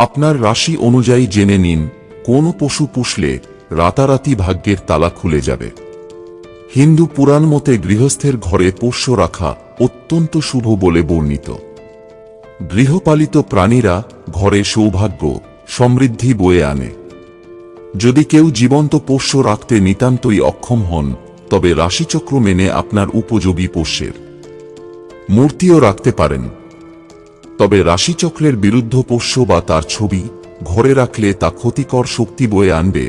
আপনার রাশি অনুযায়ী জেনে নিন কোন পশু পুষলে রাতারাতি ভাগ্যের তালা খুলে যাবে। হিন্দু পুরাণ মতে গৃহস্থের ঘরে পোষ্য রাখা অত্যন্ত শুভ বলে বর্ণিত। গৃহপালিত প্রাণীরা ঘরে সৌভাগ্য সমৃদ্ধি বয়ে আনে। যদি কেউ জীবন্ত পোষ্য রাখতে নিতান্তই অক্ষম হন, তবে রাশিচক্র মেনে আপনার উপযোগী পোষ্যের মূর্তিও রাখতে পারেন। তবে রাশিচক্রের বিরুদ্ধ পোষ্য বা তার ছবি ঘরে রাখলে তা ক্ষতিকর শক্তি বয়ে আনবে,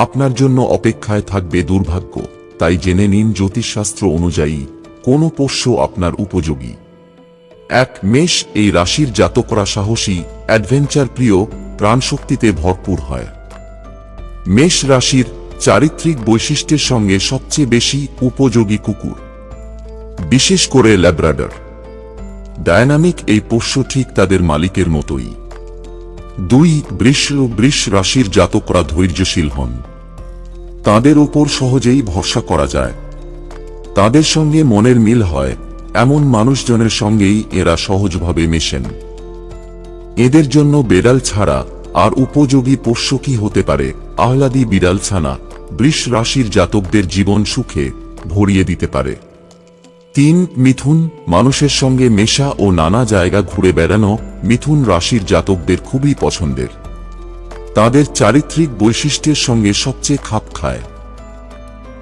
আপনার জন্য অপেক্ষায় থাকবে দুর্ভাগ্য। তাই জেনে নিন জ্যোতিষশাস্ত্র অনুযায়ী কোন পোষ্য আপনার উপযোগী। 1 মেষ। এই রাশির জাতকরা সাহসী, অ্যাডভেঞ্চার প্রিয়, প্রাণশক্তিতে ভরপুর হয়। মেষ রাশির চারিত্রিক বৈশিষ্ট্যের সঙ্গে সবচেয়ে বেশি উপযোগী কুকুর, বিশেষ করে ল্যাব্রাডর। ডায়নামিক এই পোষ্য ঠিক তাদের মালিকের মতোই। 2 বৃষ রাশির জাতকরা ধৈর্যশীল হন। তাদের উপর সহজেই ভরসা করা যায়। তাদের সঙ্গে মনের মিল হয় এমন মানুষজনের সঙ্গেই এরা সহজভাবে মেশেন। এদের জন্য বেড়াল ছাড়া আর উপযোগী পোষ্য কি হতে পারে? আহ্লাদী বিড়াল ছানা বৃষ রাশির জাতকদের জীবন সুখে ভরিয়ে দিতে পারে। 3 মিথুন। মানুষের সঙ্গে মেশা ও নানা জায়গা ঘুরে বেড়ানো মিথুন রাশির জাতকদের খুবই পছন্দের। তাদের চারিত্রিক বৈশিষ্ট্যের সঙ্গে সবচেয়ে খাপ খায়।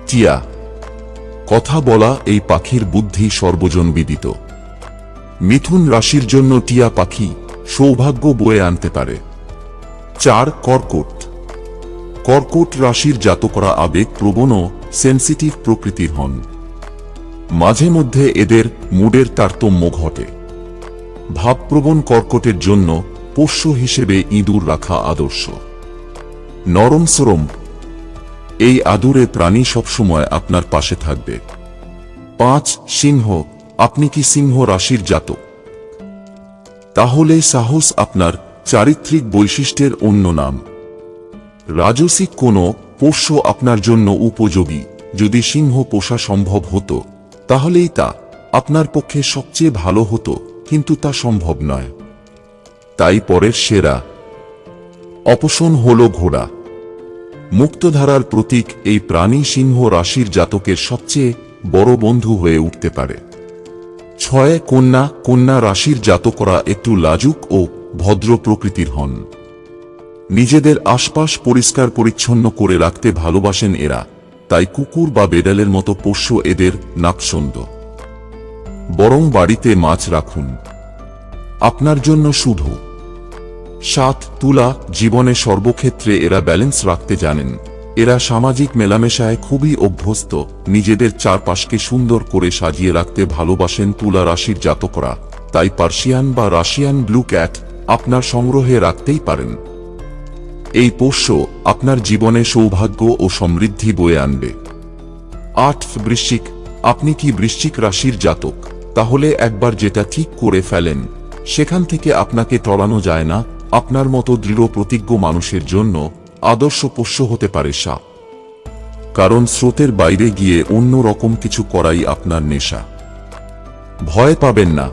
টিয়া। কথা বলা এই পাখির বুদ্ধি সর্বজন বিদিত। মিথুন রাশির জন্য টিয়া পাখি সৌভাগ্য বয়ে আনতে পারে। 4 কর্কট। কর্কট রাশির জাতকরা আবেগপ্রবণ ও সেন্সিটিভ প্রকৃতির হন। মাঝে মধ্যে এদের মুডের তারতম্য ঘটে। ভাবপ্রবণ কর্কটের জন্য পোষ্য হিসেবে ইঁদুর রাখা আদর্শ। নরম সরম এই আদুরে প্রাণী সবসময় আপনার পাশে থাকবে। 5 সিংহ। আপনি কি সিংহ রাশির জাতক? তাহলে সাহস আপনার চারিত্রিক বৈশিষ্ট্যের অন্য নাম। রাজসিক কোনো পোষ্য আপনার জন্য উপযোগী। যদি সিংহ পোষা সম্ভব হতো তাহলেই তা আপনার পক্ষে সবচেয়ে ভালো হতো, কিন্তু তা সম্ভব নয়। তাই পরের সেরা অপশন হল ঘোড়া। মুক্তধারার প্রতীক এই প্রাণী সিংহ রাশির জাতকের সবচেয়ে বড় বন্ধু হয়ে উঠতে পারে। 6 কন্যা। কন্যা রাশির জাতকরা একটু লাজুক ও ভদ্র প্রকৃতির হন। নিজেদের আশপাশ পরিষ্কার পরিচ্ছন্ন করে রাখতে ভালোবাসেন এরা। তাই কুকুর বা বেড়ালের মতো পোষ্য এদের নাপসন্দ। বরং বাড়িতে মাছ রাখুন, আপনার জন্য শুভ। 7 তুলা। জীবনে সর্বক্ষেত্রে এরা ব্যালেন্স রাখতে জানেন। এরা সামাজিক মেলামেশায় খুবই অভ্যস্ত। নিজেদের চারপাশকে সুন্দর করে সাজিয়ে রাখতে ভালোবাসেন তুলা রাশির জাতকরা। তাই পার্সিয়ান বা রাশিয়ান ব্লু ক্যাট আপনার সংগ্রহে রাখতেই পারেন। এই পোষ্য আপনার জীবনে সৌভাগ্য ও সমৃদ্ধি বয়ে আনবে। 8 বৃশ্চিক। আপনি কি বৃশ্চিক রাশির জাতক? তাহলে একবার যেটা ঠিক করে ফেলেন সেখান থেকে আপনাকে টলানো যায় না। আপনার মতো দৃঢ় প্রতিজ্ঞ মানুষের জন্য আদর্শ পোষ্য হতে পারে সাপ। কারণ স্রোতের বাইরে গিয়ে অন্য রকম কিছু করাই আপনার নেশা। ভয় পাবেন না,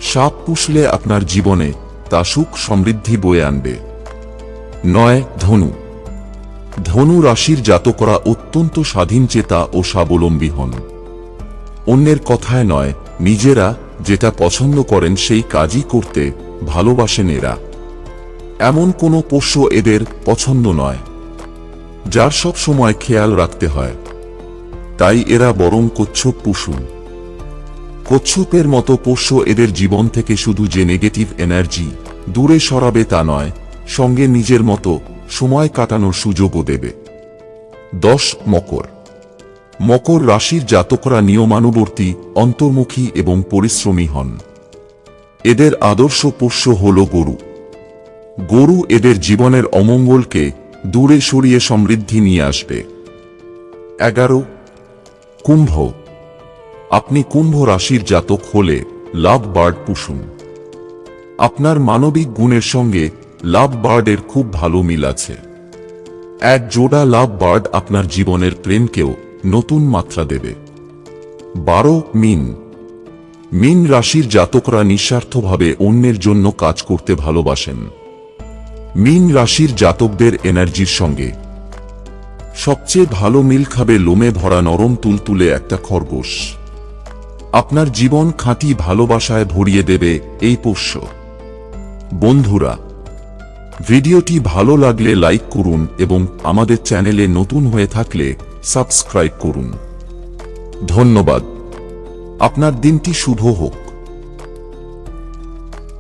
সাপ পুষলে আপনার জীবনে তা সুখ সমৃদ্ধি বয়ে আনবে। 9 ধনু। ধনু রাশির জাতকরা অত্যন্ত স্বাধীনচেতা ও স্বাবলম্বী হন। অন্যের কথায় নয়, নিজেরা যেটা পছন্দ করেন সেই কাজই করতে ভালোবাসেন এরা। এমন কোনো পোষ্য এদের পছন্দ নয় যার সব সময় খেয়াল রাখতে হয়। তাই এরা বরং কচ্ছপ পুষুন। কচ্ছপের মতো পোষ্য এদের জীবন থেকে শুধু যে নেগেটিভ এনার্জি দূরে সরাবে তা নয়, সঙ্গে নিজের মতো সময় কাটানোর সুযোগও দেবে। 10 মকর। মকর রাশির জাতকরা নিয়মানুবর্তী, অন্তর্মুখী এবং পরিশ্রমী হন। এদের আদর্শ পোষ্য হল গরু। গরু এদের জীবনের অমঙ্গলকে দূরে সরিয়ে সমৃদ্ধি নিয়ে আসবে। 11 কুম্ভ। আপনি কুম্ভ রাশির জাতক হলে লাভ বার্ড পুষুন। আপনার মানবিক গুণের সঙ্গে লাভ বার্ডের খুব ভালো মিল আছে। এক জোড়া লাভ বার্ড আপনার জীবনের প্রেমকেও নতুন মাত্রা দেবে। 12 মীন। মীন রাশির জাতকরা নিঃস্বার্থভাবে অন্যের জন্য কাজ করতে ভালোবাসেন। মীন রাশির জাতকদের এনার্জির সঙ্গে সবচেয়ে ভালো মিল খাবে লোমে ভরা নরম তুলতুলে একটা খরগোশ। আপনার জীবন খাঁটি ভালোবাসায় ভরিয়ে দেবে এই পোষ্য। বন্ধুরা, ভিডিওটি ভালো লাগলে লাইক করুন এবং আমাদের চ্যানেলে নতুন হয়ে থাকলে সাবস্ক্রাইব করুন। ধন্যবাদ। আপনার দিনটি শুভ হোক।